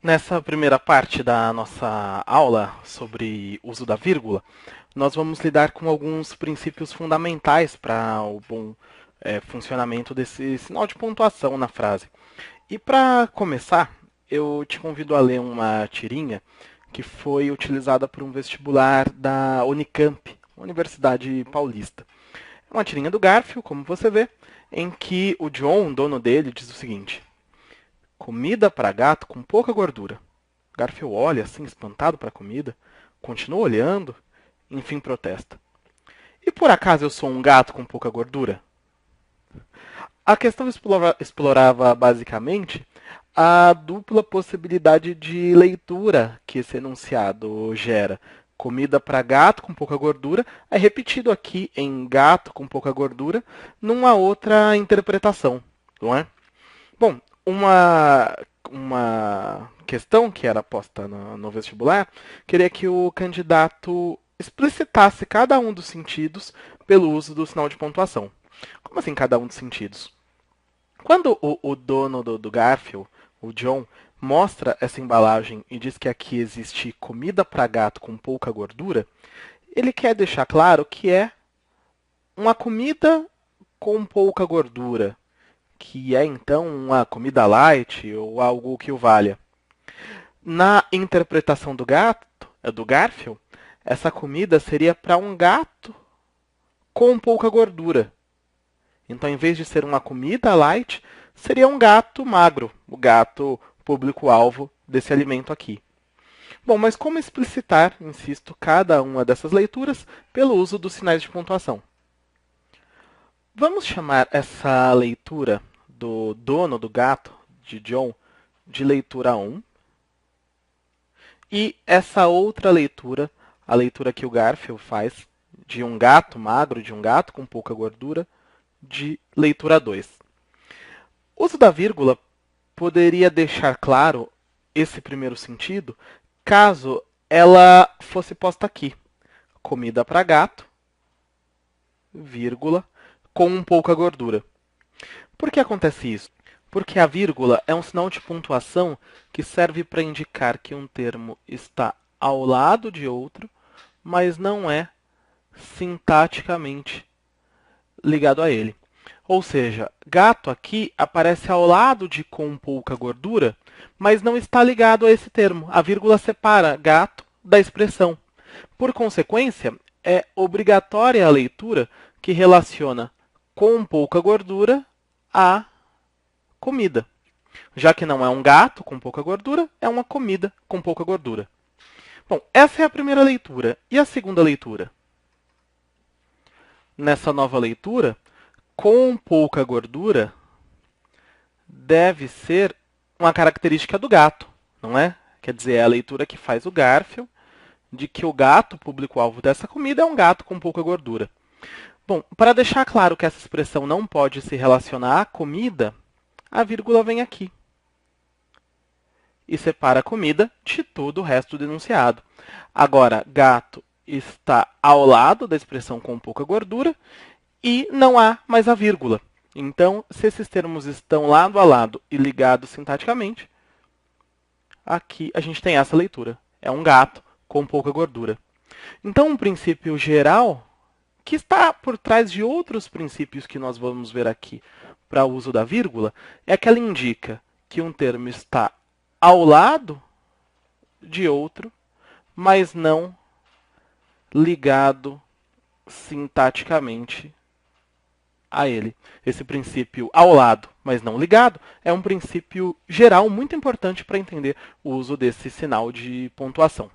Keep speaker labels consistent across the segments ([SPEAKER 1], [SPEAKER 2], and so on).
[SPEAKER 1] Nessa primeira parte da nossa aula sobre uso da vírgula, nós vamos lidar com alguns princípios fundamentais para o bom funcionamento desse sinal de pontuação na frase. E para começar, eu te convido a ler uma tirinha que foi utilizada por um vestibular da Unicamp, Universidade Paulista. É uma tirinha do Garfield, como você vê, em que o John, dono dele, diz o seguinte: comida para gato com pouca gordura. Garfield olha assim, espantado para a comida, continua olhando, enfim protesta. E por acaso eu sou um gato com pouca gordura? A questão explorava basicamente a dupla possibilidade de leitura que esse enunciado gera. Comida para gato com pouca gordura é repetido aqui em gato com pouca gordura numa outra interpretação, não é? Bom, uma questão que era posta no vestibular queria que o candidato explicitasse cada um dos sentidos pelo uso do sinal de pontuação. Como assim cada um dos sentidos? Quando o dono do Garfield, o John, mostra essa embalagem e diz que aqui existe comida para gato com pouca gordura, ele quer deixar claro que é uma comida com pouca gordura, que é então uma comida light ou algo que o valha. Na interpretação do gato, do Garfield, essa comida seria para um gato com pouca gordura. Então, em vez de ser uma comida light, seria um gato magro, o gato público-alvo desse alimento aqui. Bom, mas como explicitar, insisto, cada uma dessas leituras pelo uso dos sinais de pontuação? Vamos chamar essa leitura do dono do gato, de John, de leitura 1. E essa outra leitura, a leitura que o Garfield faz, de um gato magro, de um gato com pouca gordura, de leitura 2. O uso da vírgula poderia deixar claro esse primeiro sentido caso ela fosse posta aqui. Comida para gato, vírgula, com pouca gordura. Por que acontece isso? Porque a vírgula é um sinal de pontuação que serve para indicar que um termo está ao lado de outro, mas não é sintaticamente ligado a ele. Ou seja, gato aqui aparece ao lado de com pouca gordura, mas não está ligado a esse termo. A vírgula separa gato da expressão. Por consequência, é obrigatória a leitura que relaciona com pouca gordura a comida. Já que não é um gato com pouca gordura, é uma comida com pouca gordura. Bom, essa é a primeira leitura. E a segunda leitura? Nessa nova leitura, com pouca gordura deve ser uma característica do gato, não é? Quer dizer, é a leitura que faz o Garfield de que o gato, público-alvo dessa comida, é um gato com pouca gordura. Bom, para deixar claro que essa expressão não pode se relacionar à comida, a vírgula vem aqui e separa a comida de todo o resto do enunciado. Agora, gato está ao lado da expressão com pouca gordura e não há mais a vírgula. Então, se esses termos estão lado a lado e ligados sintaticamente, aqui a gente tem essa leitura. É um gato com pouca gordura. Então, um princípio geral que está por trás de outros princípios que nós vamos ver aqui para o uso da vírgula é que ela indica que um termo está ao lado de outro, mas não ligado sintaticamente a ele. Esse princípio ao lado, mas não ligado, é um princípio geral muito importante para entender o uso desse sinal de pontuação.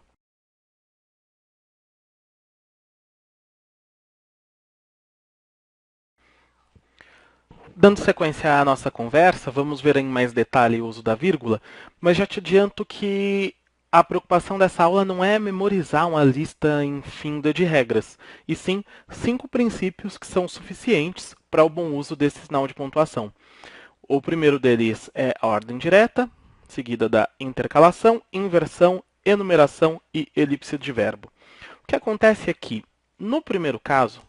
[SPEAKER 1] Dando sequência à nossa conversa, vamos ver em mais detalhe o uso da vírgula, mas já te adianto que a preocupação dessa aula não é memorizar uma lista infinda de regras, e sim 5 princípios que são suficientes para o bom uso desse sinal de pontuação. O primeiro deles é a ordem direta, seguida da intercalação, inversão, enumeração e elipse de verbo. O que acontece é que, no primeiro caso,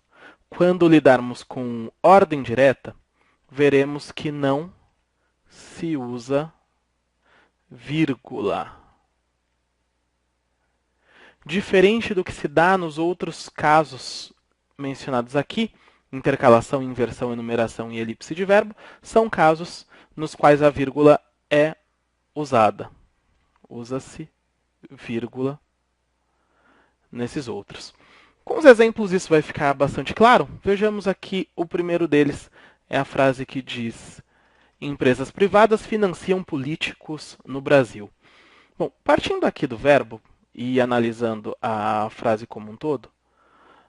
[SPEAKER 1] quando lidarmos com ordem direta, veremos que não se usa vírgula. Diferente do que se dá nos outros casos mencionados aqui, intercalação, inversão, enumeração e elipse de verbo, são casos nos quais a vírgula é usada. Usa-se vírgula nesses outros. Com os exemplos isso vai ficar bastante claro. Vejamos aqui o primeiro deles, é a frase que diz: empresas privadas financiam políticos no Brasil. Bom, partindo aqui do verbo e analisando a frase como um todo,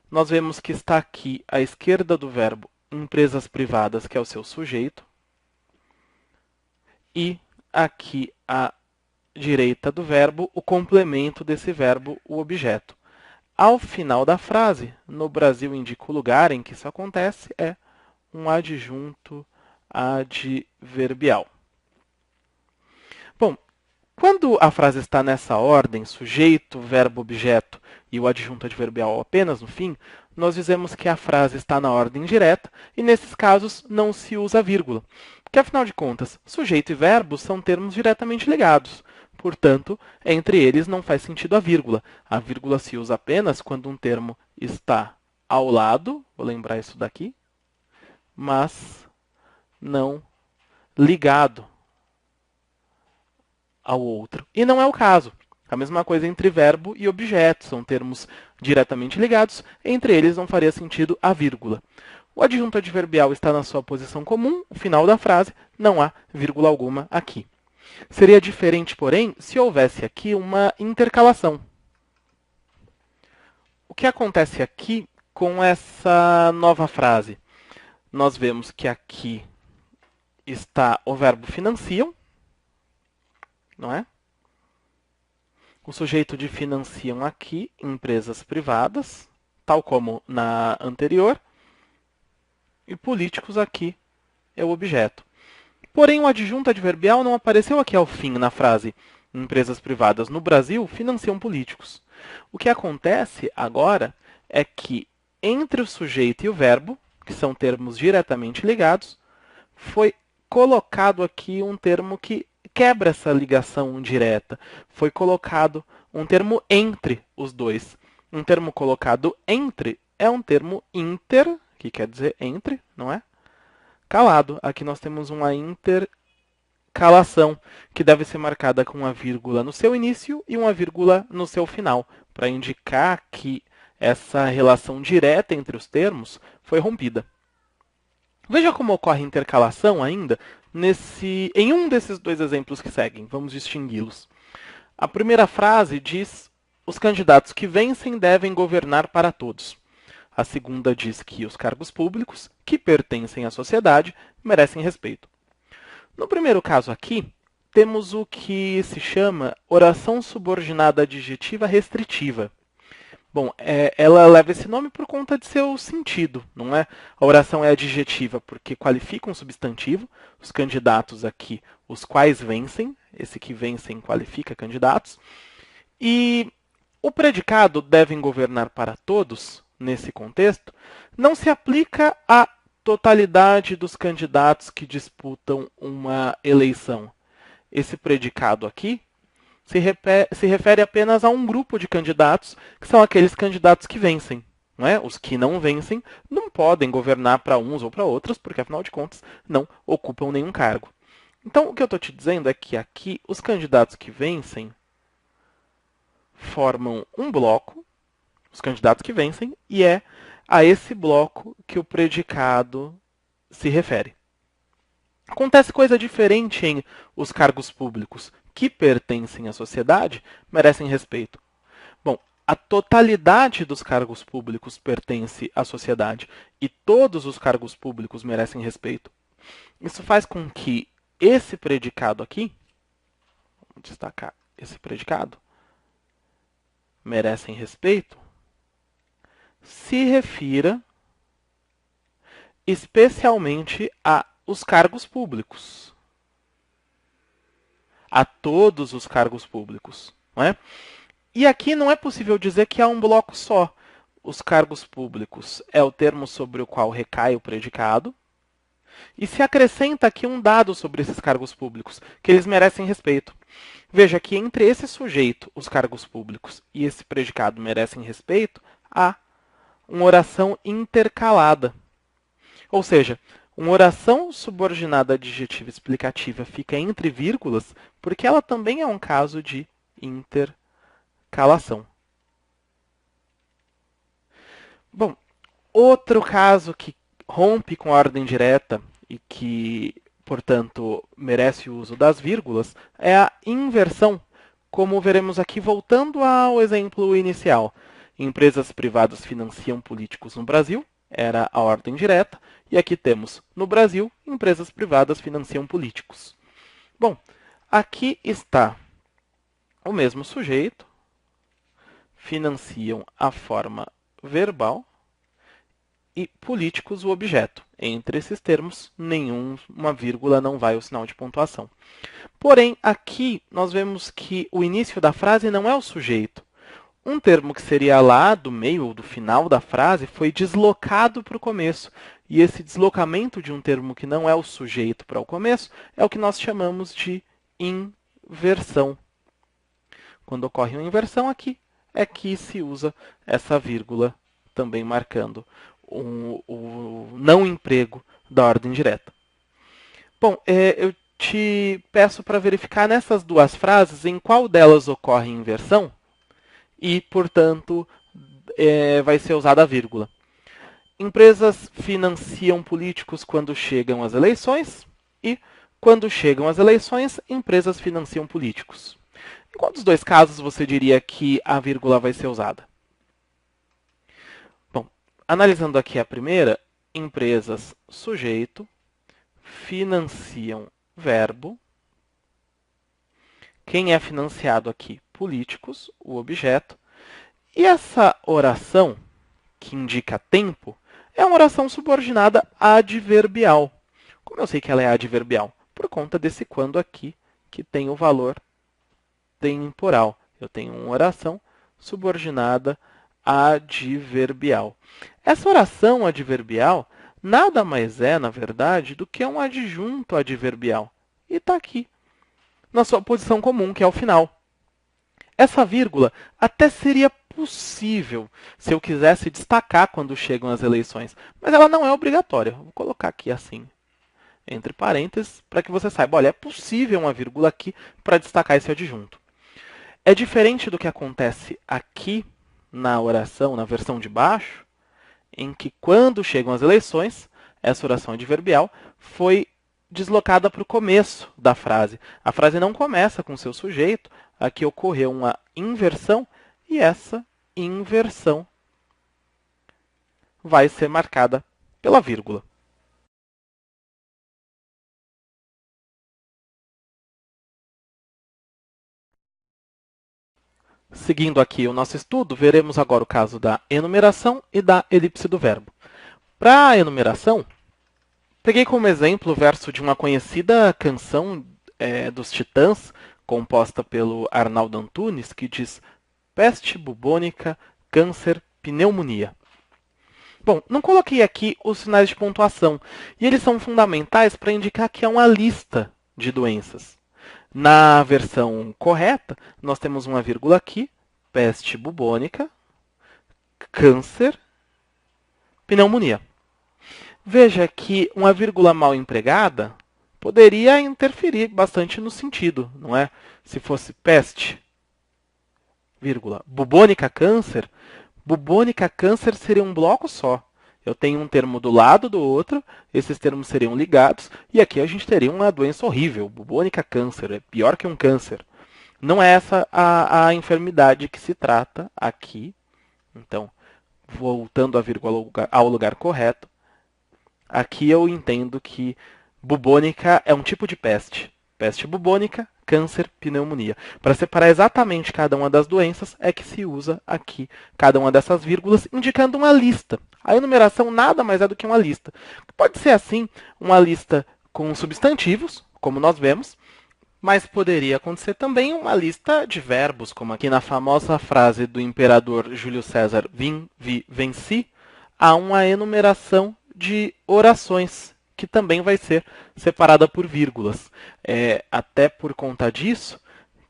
[SPEAKER 1] nós vemos que está aqui à esquerda do verbo empresas privadas, que é o seu sujeito, e aqui à direita do verbo o complemento desse verbo, o objeto. Ao final da frase, no Brasil indica o lugar em que isso acontece, é um adjunto adverbial. Bom, quando a frase está nessa ordem, sujeito, verbo, objeto e o adjunto adverbial apenas no fim, nós dizemos que a frase está na ordem direta e, nesses casos, não se usa vírgula. Porque, afinal de contas, sujeito e verbo são termos diretamente ligados. Portanto, entre eles não faz sentido a vírgula. A vírgula se usa apenas quando um termo está ao lado, vou lembrar isso daqui, mas não ligado ao outro. E não é o caso. A mesma coisa entre verbo e objeto, são termos diretamente ligados, entre eles não faria sentido a vírgula. O adjunto adverbial está na sua posição comum, o final da frase, não há vírgula alguma aqui. Seria diferente, porém, se houvesse aqui uma intercalação. O que acontece aqui com essa nova frase? Nós vemos que aqui está o verbo financiam, não é? O sujeito de financiam aqui, empresas privadas, tal como na anterior. E políticos aqui é o objeto. Porém, o adjunto adverbial não apareceu aqui ao fim na frase empresas privadas no Brasil financiam políticos. O que acontece agora é que entre o sujeito e o verbo, que são termos diretamente ligados, foi colocado aqui um termo que quebra essa ligação direta. Foi colocado um termo entre os dois. Um termo colocado entre é um termo inter, que quer dizer entre, não é? Calado. Aqui nós temos uma intercalação, que deve ser marcada com uma vírgula no seu início e uma vírgula no seu final, para indicar que essa relação direta entre os termos foi rompida. Veja como ocorre intercalação ainda em um desses dois exemplos que seguem. Vamos distingui-los. A primeira frase diz: os candidatos que vencem devem governar para todos. A segunda diz que os cargos públicos, que pertencem à sociedade, merecem respeito. No primeiro caso aqui, temos o que se chama oração subordinada adjetiva restritiva. Bom, ela leva esse nome por conta de seu sentido, não é? A oração é adjetiva porque qualifica um substantivo, os candidatos aqui, os quais vencem, esse que vencem qualifica candidatos, e o predicado devem governar para todos, nesse contexto, não se aplica à totalidade dos candidatos que disputam uma eleição. Esse predicado aqui se refere apenas a um grupo de candidatos, que são aqueles candidatos que vencem. Não é? Os que não vencem não podem governar para uns ou para outros, porque, afinal de contas, não ocupam nenhum cargo. Então, o que eu estou te dizendo é que aqui os candidatos que vencem formam um bloco, os candidatos que vencem, e é a esse bloco que o predicado se refere. Acontece coisa diferente em os cargos públicos, que pertencem à sociedade, merecem respeito. Bom, a totalidade dos cargos públicos pertence à sociedade e todos os cargos públicos merecem respeito. Isso faz com que esse predicado aqui, vamos destacar esse predicado, merecem respeito, se refira especialmente a os cargos públicos. A todos os cargos públicos. Não é? E aqui não é possível dizer que há um bloco só. Os cargos públicos é o termo sobre o qual recai o predicado. E se acrescenta aqui um dado sobre esses cargos públicos, que eles merecem respeito. Veja que entre esse sujeito, os cargos públicos, e esse predicado merecem respeito, há uma oração intercalada. Ou seja, uma oração subordinada adjetiva explicativa fica entre vírgulas porque ela também é um caso de intercalação. Bom, outro caso que rompe com a ordem direta e que, portanto, merece o uso das vírgulas é a inversão, como veremos aqui voltando ao exemplo inicial. Empresas privadas financiam políticos no Brasil, era a ordem direta, e aqui temos, no Brasil, empresas privadas financiam políticos. Bom, aqui está o mesmo sujeito, financiam a forma verbal, e políticos o objeto. Entre esses termos, nenhuma vírgula não vai ao sinal de pontuação. Porém, aqui nós vemos que o início da frase não é o sujeito. Um termo que seria lá do meio ou do final da frase foi deslocado para o começo. E esse deslocamento de um termo que não é o sujeito para o começo é o que nós chamamos de inversão. Quando ocorre uma inversão aqui, é que se usa essa vírgula também marcando o não emprego da ordem direta. Bom, eu te peço para verificar nessas duas frases em qual delas ocorre inversão e, portanto, vai ser usada a vírgula. Empresas financiam políticos quando chegam as eleições e, quando chegam as eleições, empresas financiam políticos. Em qual dos dois casos você diria que a vírgula vai ser usada? Bom, analisando aqui a primeira, empresas, sujeito, financiam, verbo. Quem é financiado aqui? Políticos, o objeto. E essa oração, que indica tempo, é uma oração subordinada adverbial. Como eu sei que ela é adverbial? Por conta desse quando aqui, que tem o valor temporal. Eu tenho uma oração subordinada adverbial. Essa oração adverbial nada mais é, na verdade, do que um adjunto adverbial. E está aqui, na sua posição comum, que é o final. Essa vírgula até seria possível se eu quisesse destacar quando chegam as eleições, mas ela não é obrigatória. Vou colocar aqui assim, entre parênteses, para que você saiba, olha, é possível uma vírgula aqui para destacar esse adjunto. É diferente do que acontece aqui na oração, na versão de baixo, em que quando chegam as eleições, essa oração adverbial foi deslocada para o começo da frase. A frase não começa com seu sujeito, aqui ocorreu uma inversão, e essa inversão vai ser marcada pela vírgula. Seguindo aqui o nosso estudo, veremos agora o caso da enumeração e da elipse do verbo. Para a enumeração, peguei como exemplo o verso de uma conhecida canção dos Titãs, composta pelo Arnaldo Antunes, que diz peste bubônica, câncer, pneumonia. Bom, não coloquei aqui os sinais de pontuação, e eles são fundamentais para indicar que é uma lista de doenças. Na versão correta, nós temos uma vírgula aqui, peste bubônica, câncer, pneumonia. Veja que uma vírgula mal empregada poderia interferir bastante no sentido, não é? Se fosse peste, vírgula, bubônica, câncer seria um bloco só. Eu tenho um termo do lado do outro, esses termos seriam ligados, e aqui a gente teria uma doença horrível, bubônica câncer, é pior que um câncer. Não é essa a enfermidade que se trata aqui. Então, voltando a vírgula ao lugar correto, aqui eu entendo que bubônica é um tipo de peste. Peste bubônica, câncer, pneumonia. Para separar exatamente cada uma das doenças, é que se usa aqui cada uma dessas vírgulas, indicando uma lista. A enumeração nada mais é do que uma lista. Pode ser, assim, uma lista com substantivos, como nós vemos, mas poderia acontecer também uma lista de verbos, como aqui na famosa frase do imperador Júlio César, vim, vi, venci, há uma enumeração de orações, que também vai ser separada por vírgulas. Até por conta disso,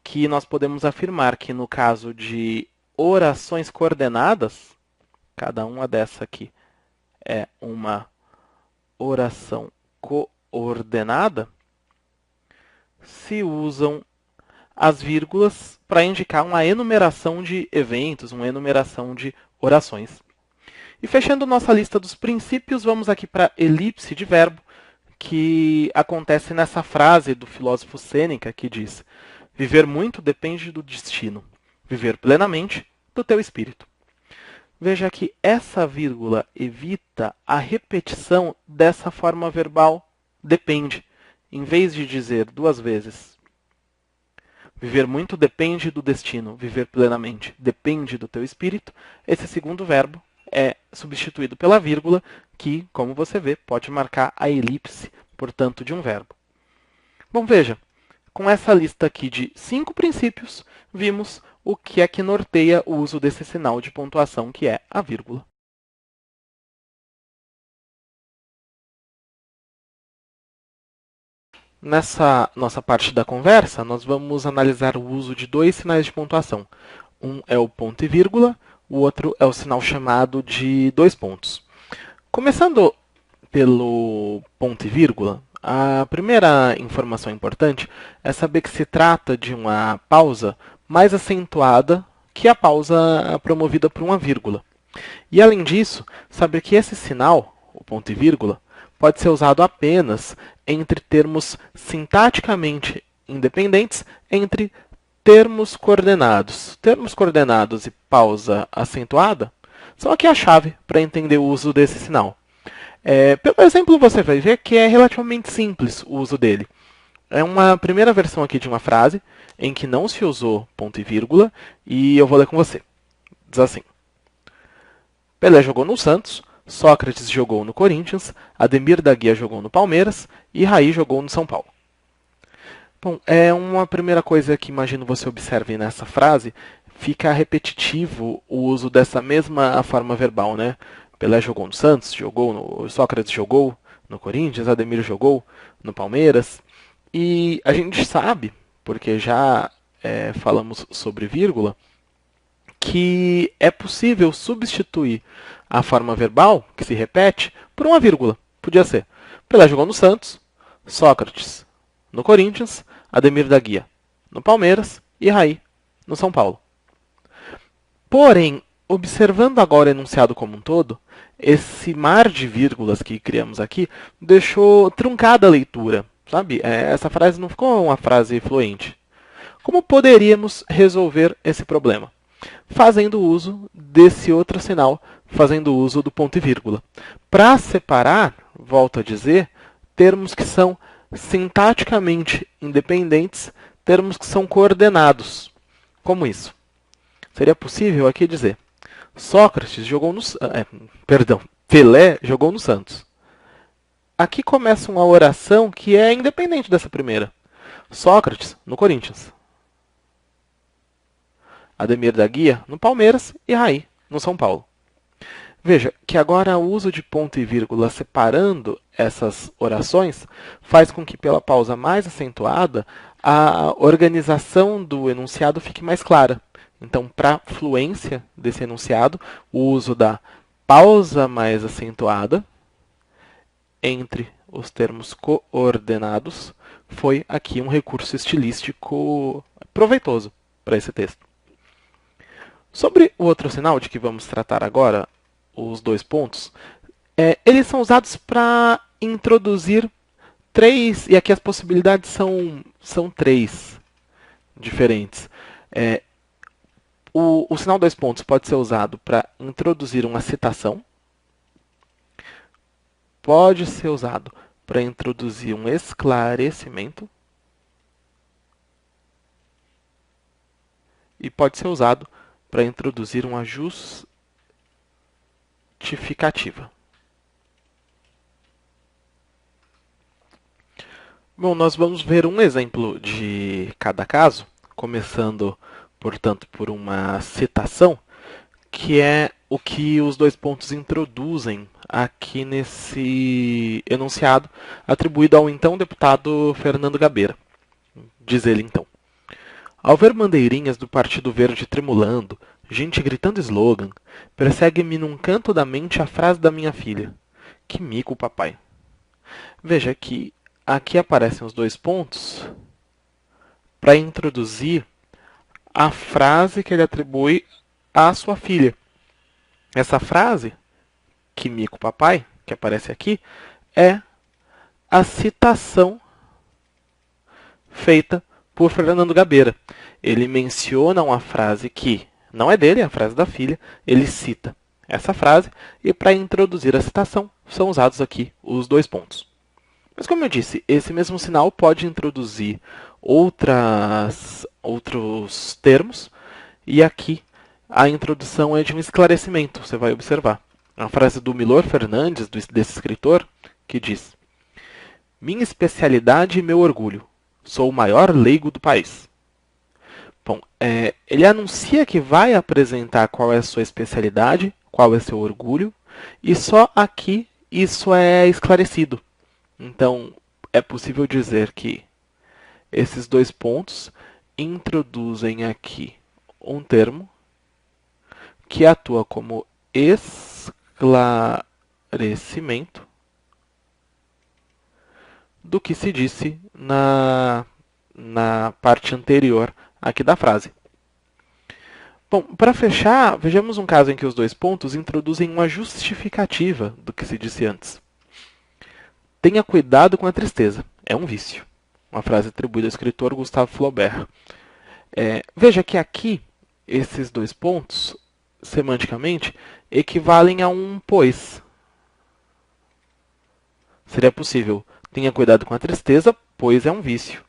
[SPEAKER 1] que nós podemos afirmar que no caso de orações coordenadas, cada uma dessa aqui é uma oração coordenada, se usam as vírgulas para indicar uma enumeração de eventos, uma enumeração de orações. E fechando nossa lista dos princípios, vamos aqui para a elipse de verbo, que acontece nessa frase do filósofo Sêneca, que diz: viver muito depende do destino, viver plenamente do teu espírito. Veja que essa vírgula evita a repetição dessa forma verbal depende, em vez de dizer duas vezes viver muito depende do destino, viver plenamente depende do teu espírito, esse segundo verbo é substituído pela vírgula, que, como você vê, pode marcar a elipse, portanto, de um verbo. Bom, veja, com essa lista aqui de 5 princípios, vimos o que é que norteia o uso desse sinal de pontuação, que é a vírgula. Nessa nossa parte da conversa, nós vamos analisar o uso de 2 sinais de pontuação. Um é o ponto e vírgula, o outro é o sinal chamado de 2 pontos. Começando pelo ponto e vírgula, a primeira informação importante é saber que se trata de uma pausa mais acentuada que a pausa promovida por uma vírgula. E, além disso, saber que esse sinal, o ponto e vírgula, pode ser usado apenas entre termos sintaticamente independentes entre termos coordenados. Termos coordenados e pausa acentuada são aqui a chave para entender o uso desse sinal. Pelo exemplo, você vai ver que é relativamente simples o uso dele. É uma primeira versão aqui de uma frase em que não se usou ponto e vírgula, e eu vou ler com você. Diz assim: Pelé jogou no Santos, Sócrates jogou no Corinthians, Ademir da Guia jogou no Palmeiras e Raí jogou no São Paulo. Bom, uma primeira coisa que imagino você observe nessa frase, fica repetitivo o uso dessa mesma forma verbal, né? Pelé jogou no Santos, Sócrates jogou no Corinthians, Ademir jogou no Palmeiras. E a gente sabe, porque já falamos sobre vírgula, que é possível substituir a forma verbal, que se repete, por uma vírgula. Podia ser: Pelé jogou no Santos, Sócrates no Corinthians, Ademir da Guia no Palmeiras e Raí no São Paulo. Porém, observando agora o enunciado como um todo, esse mar de vírgulas que criamos aqui deixou truncada a leitura. Sabe? Essa frase não ficou uma frase fluente. Como poderíamos resolver esse problema? Fazendo uso desse outro sinal, fazendo uso do ponto e vírgula. Para separar, volto a dizer, termos que são sintaticamente independentes, termos que são coordenados. Como isso? Seria possível aqui dizer: Pelé jogou no Santos. Aqui começa uma oração que é independente dessa primeira. Sócrates no Corinthians, Ademir da Guia no Palmeiras e Raí no São Paulo. Veja que agora o uso de ponto e vírgula separando essas orações faz com que, pela pausa mais acentuada, a organização do enunciado fique mais clara. Então, para fluência desse enunciado, o uso da pausa mais acentuada entre os termos coordenados foi aqui um recurso estilístico proveitoso para esse texto. Sobre o outro sinal de que vamos tratar agora, os 2 pontos, eles são usados para introduzir 3, e aqui as possibilidades são 3 diferentes. O sinal 2 pontos pode ser usado para introduzir uma citação, pode ser usado para introduzir um esclarecimento e pode ser usado para introduzir uma justificativa. Bom, nós vamos ver um exemplo de cada caso, começando, portanto, por uma citação, que é o que os 2 pontos introduzem aqui nesse enunciado, atribuído ao então deputado Fernando Gabeira. Diz ele, então: Ao ver bandeirinhas do Partido Verde tremulando, gente gritando slogan, persegue-me num canto da mente a frase da minha filha. Que mico, papai. Veja que aqui aparecem os dois pontos para introduzir a frase que ele atribui à sua filha. Essa frase, que mico, papai, que aparece aqui, é a citação feita por Fernando Gabeira. Ele menciona uma frase que não é dele, é a frase da filha, ele cita essa frase e para introduzir a citação são usados aqui os dois pontos. Mas como eu disse, esse mesmo sinal pode introduzir outros termos e aqui a introdução é de um esclarecimento, você vai observar. A frase do Milor Fernandes, desse escritor, que diz: minha especialidade e meu orgulho. Sou o maior leigo do país. Bom, ele anuncia que vai apresentar qual é a sua especialidade, qual é seu orgulho, e só aqui isso é esclarecido. Então, é possível dizer que esses dois pontos introduzem aqui um termo que atua como esclarecimento do que se disse na parte anterior aqui da frase. Bom, para fechar, vejamos um caso em que os dois pontos introduzem uma justificativa do que se disse antes. Tenha cuidado com a tristeza, é um vício. Uma frase atribuída ao escritor Gustave Flaubert. Veja que aqui, esses dois pontos, semanticamente, equivalem a um pois. Seria possível, tenha cuidado com a tristeza, pois é um vício.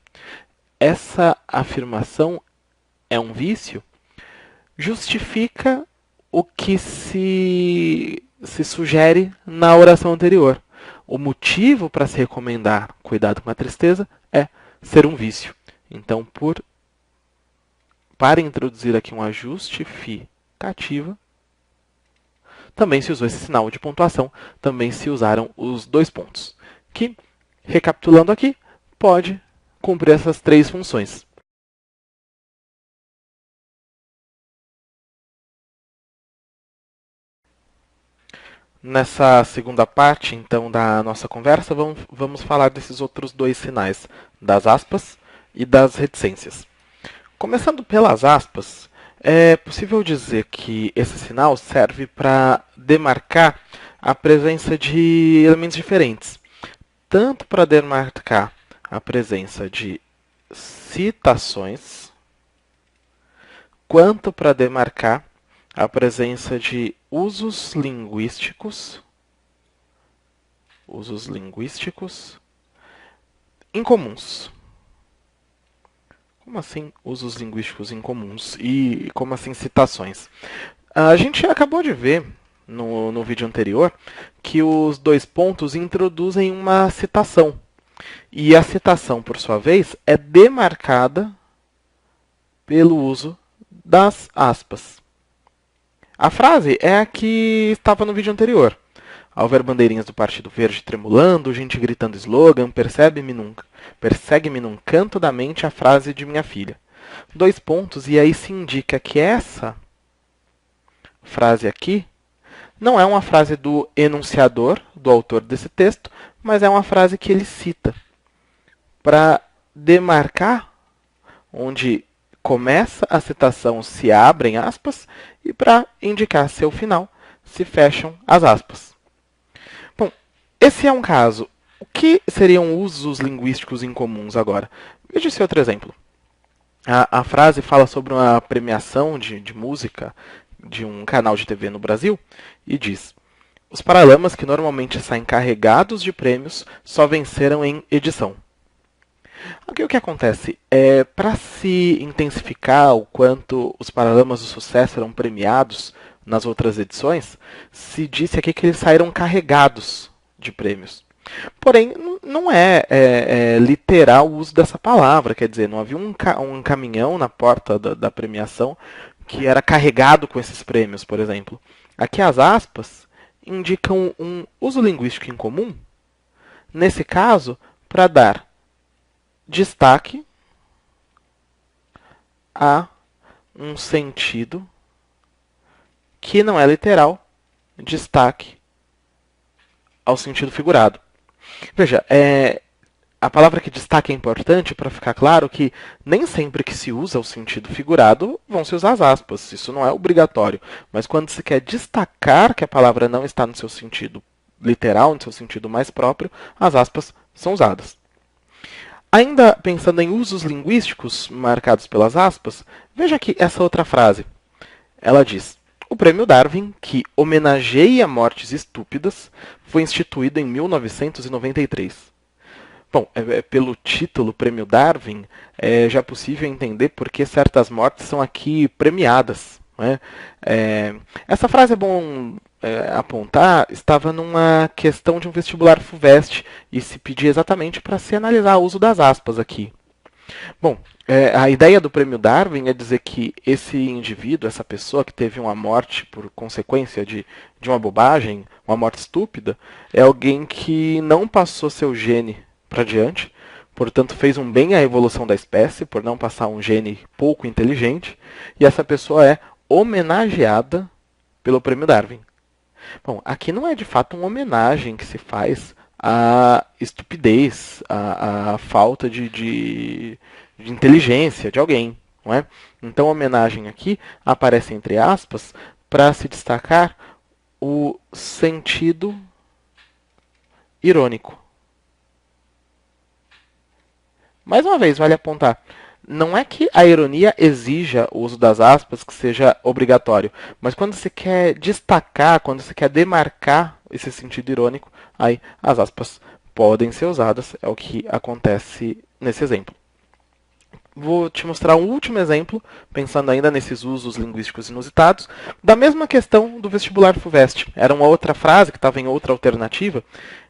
[SPEAKER 1] Essa afirmação é um vício justifica o que se sugere na oração anterior. O motivo para se recomendar cuidado com a tristeza é ser um vício. Então, para introduzir aqui uma justificativa, também se usou esse sinal de pontuação, também se usaram os dois pontos, que, recapitulando aqui, pode cumprir essas três funções. Nessa segunda parte, então, da nossa conversa, vamos falar desses outros dois sinais, das aspas e das reticências. Começando pelas aspas, é possível dizer que esse sinal serve para demarcar a presença de elementos diferentes, tanto para demarcar a presença de citações, quanto para demarcar a presença de usos linguísticos incomuns. Como assim usos linguísticos incomuns? E como assim citações? A gente acabou de ver no vídeo anterior que os dois pontos introduzem uma citação. E a citação, por sua vez, é demarcada pelo uso das aspas. A frase é a que estava no vídeo anterior. Ao ver bandeirinhas do Partido Verde tremulando, gente gritando slogan, persegue-me num canto da mente a frase de minha filha. Dois pontos, e aí se indica que essa frase aqui não é uma frase do enunciador, do autor desse texto, mas é uma frase que ele cita para demarcar onde começa a citação se abrem aspas e para indicar seu final se fecham as aspas. Bom, esse é um caso. O que seriam usos linguísticos incomuns agora? Veja esse outro exemplo. A frase fala sobre uma premiação de música de um canal de TV no Brasil e diz: os Paralamas que normalmente saem carregados de prêmios só venceram em edição. Aqui o que acontece é, para se intensificar o quanto os Paralamas do Sucesso eram premiados nas outras edições, se disse aqui que eles saíram carregados de prêmios. Porém, não é literal o uso dessa palavra, quer dizer, não havia um caminhão na porta da premiação que era carregado com esses prêmios, por exemplo. Aqui as aspas indicam um uso linguístico incomum, nesse caso, para dar destaque a um sentido que não é literal, destaque ao sentido figurado. Veja, a palavra que destaque é importante para ficar claro que nem sempre que se usa o sentido figurado vão se usar as aspas. Isso não é obrigatório. Mas quando se quer destacar que a palavra não está no seu sentido literal, no seu sentido mais próprio, as aspas são usadas. Ainda pensando em usos linguísticos marcados pelas aspas, veja aqui essa outra frase. Ela diz: o prêmio Darwin, que homenageia mortes estúpidas, foi instituído em 1993. Bom, pelo título Prêmio Darwin, já é possível entender por que certas mortes são aqui premiadas. Né? Essa frase é bom apontar, estava numa questão de um vestibular FUVEST e se pedia exatamente para se analisar o uso das aspas aqui. Bom, a ideia do Prêmio Darwin é dizer que esse indivíduo, essa pessoa que teve uma morte por consequência de uma bobagem, uma morte estúpida, é alguém que não passou seu gene para diante, portanto fez um bem à evolução da espécie por não passar um gene pouco inteligente, e essa pessoa é homenageada pelo Prêmio Darwin. Bom, aqui não é de fato uma homenagem que se faz à estupidez, à falta de inteligência de alguém, não é? Então a homenagem aqui aparece entre aspas para se destacar o sentido irônico. Mais uma vez, vale apontar, não é que a ironia exija o uso das aspas, que seja obrigatório, mas quando se quer destacar, quando se quer demarcar esse sentido irônico, aí as aspas podem ser usadas, é o que acontece nesse exemplo. Vou te mostrar um último exemplo, pensando ainda nesses usos linguísticos inusitados, da mesma questão do vestibular FUVEST. Era uma outra frase que estava em outra alternativa,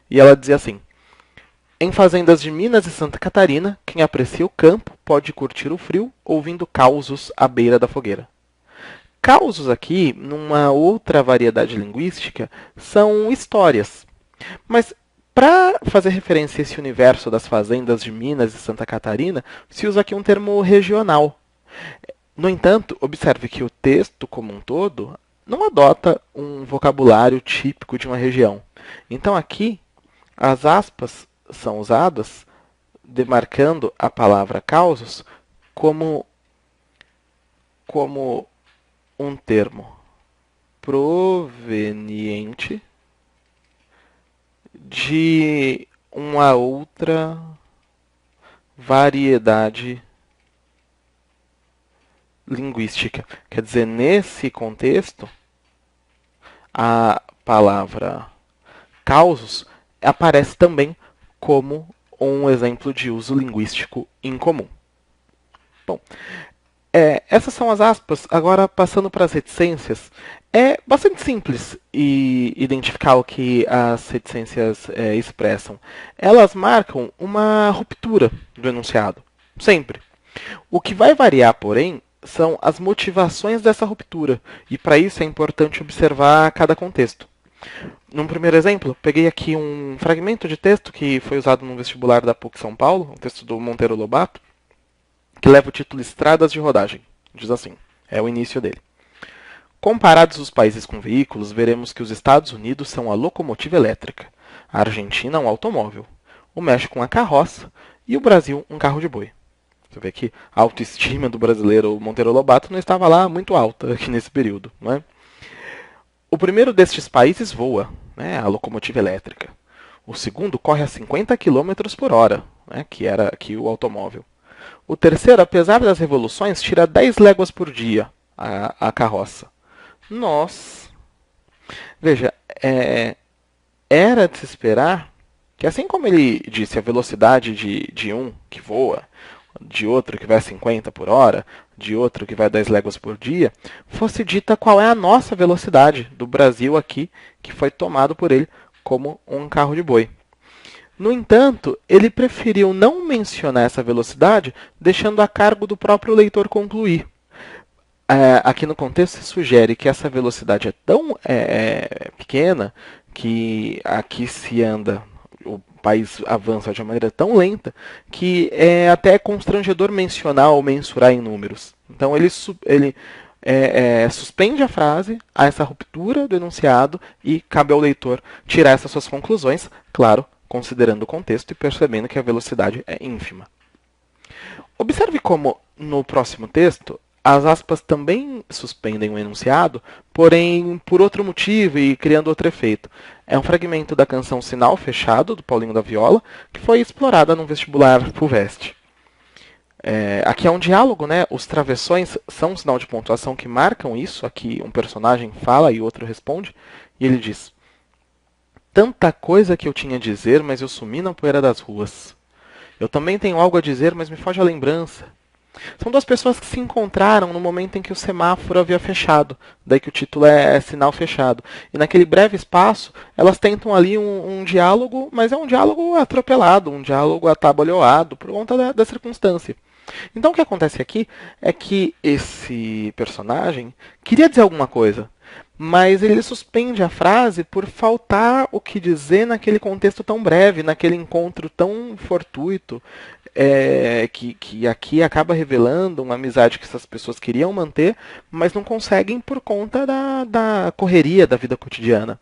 [SPEAKER 1] e ela dizia assim: em fazendas de Minas e Santa Catarina, quem aprecia o campo pode curtir o frio ouvindo causos à beira da fogueira. Causos aqui, numa outra variedade linguística, são histórias. Mas para fazer referência a esse universo das fazendas de Minas e Santa Catarina, se usa aqui um termo regional. No entanto, observe que o texto como um todo não adota um vocabulário típico de uma região. Então aqui, as aspas são usadas demarcando a palavra causos como um termo proveniente de uma outra variedade linguística. Quer dizer, nesse contexto, a palavra causos aparece também como um exemplo de uso linguístico incomum. Bom, essas são as aspas. Agora, passando para as reticências, é bastante simples identificar o que as reticências expressam. Elas marcam uma ruptura do enunciado, sempre. O que vai variar, porém, são as motivações dessa ruptura, e para isso é importante observar cada contexto. Num primeiro exemplo, peguei aqui um fragmento de texto que foi usado no vestibular da PUC São Paulo, um texto do Monteiro Lobato, que leva o título Estradas de Rodagem. Diz assim, é o início dele. Comparados os países com veículos, veremos que os Estados Unidos são a locomotiva elétrica, a Argentina um automóvel, o México uma carroça e o Brasil um carro de boi. Você vê que a autoestima do brasileiro Monteiro Lobato não estava lá muito alta aqui nesse período, não é? O primeiro destes países voa, né, a locomotiva elétrica. O segundo corre a 50 km por hora, né, que era aqui o automóvel. O terceiro, apesar das revoluções, tira 10 léguas por dia, a carroça. Nossa! Veja, era de se esperar que, assim como ele disse a velocidade de um que voa, de outro que vai a 50 por hora, de outro que vai a 10 léguas por dia, fosse dita qual é a nossa velocidade do Brasil aqui, que foi tomado por ele como um carro de boi. No entanto, ele preferiu não mencionar essa velocidade, deixando a cargo do próprio leitor concluir. Aqui no contexto se sugere que essa velocidade é tão pequena que aqui se anda, o país avança de uma maneira tão lenta que é até constrangedor mencionar ou mensurar em números. Então ele suspende a frase a essa ruptura do enunciado e cabe ao leitor tirar essas suas conclusões, claro, considerando o contexto e percebendo que a velocidade é ínfima. Observe como, no próximo texto, as aspas também suspendem o enunciado, porém por outro motivo e criando outro efeito. É um fragmento da canção Sinal Fechado, do Paulinho da Viola, que foi explorada no vestibular FUVEST. Aqui é um diálogo, né? Os travessões são um sinal de pontuação que marcam isso. Aqui um personagem fala e outro responde, e ele diz: tanta coisa que eu tinha a dizer, mas eu sumi na poeira das ruas. Eu também tenho algo a dizer, mas me foge a lembrança. São duas pessoas que se encontraram no momento em que o semáforo havia fechado. Daí que o título é Sinal Fechado. E naquele breve espaço, elas tentam ali um diálogo, mas é um diálogo atropelado, um diálogo atabalhoado por conta da circunstância. Então o que acontece aqui é que esse personagem queria dizer alguma coisa, mas ele suspende a frase por faltar o que dizer naquele contexto tão breve, naquele encontro tão fortuito, que aqui acaba revelando uma amizade que essas pessoas queriam manter, mas não conseguem por conta da correria da vida cotidiana.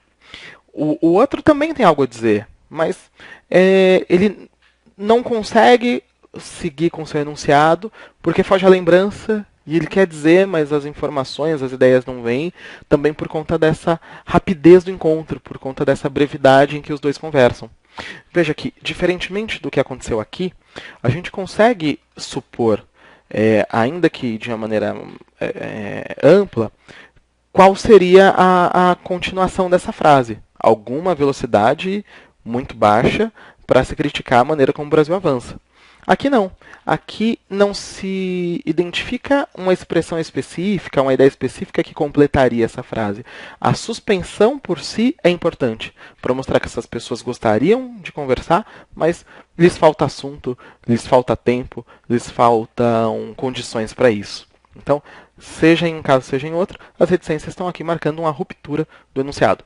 [SPEAKER 1] O outro também tem algo a dizer, mas ele não consegue seguir com seu enunciado porque foge a lembrança e ele quer dizer, mas as informações, as ideias não vêm, também por conta dessa rapidez do encontro, por conta dessa brevidade em que os dois conversam. Veja que, diferentemente do que aconteceu aqui, a gente consegue supor, ainda que de uma maneira ampla, qual seria a continuação dessa frase. Alguma velocidade muito baixa para se criticar a maneira como o Brasil avança. Aqui não. Aqui não se identifica uma expressão específica, uma ideia específica que completaria essa frase. A suspensão por si é importante para mostrar que essas pessoas gostariam de conversar, mas lhes falta assunto, lhes falta tempo, lhes faltam condições para isso. Então, seja em um caso, seja em outro, as reticências estão aqui marcando uma ruptura do enunciado.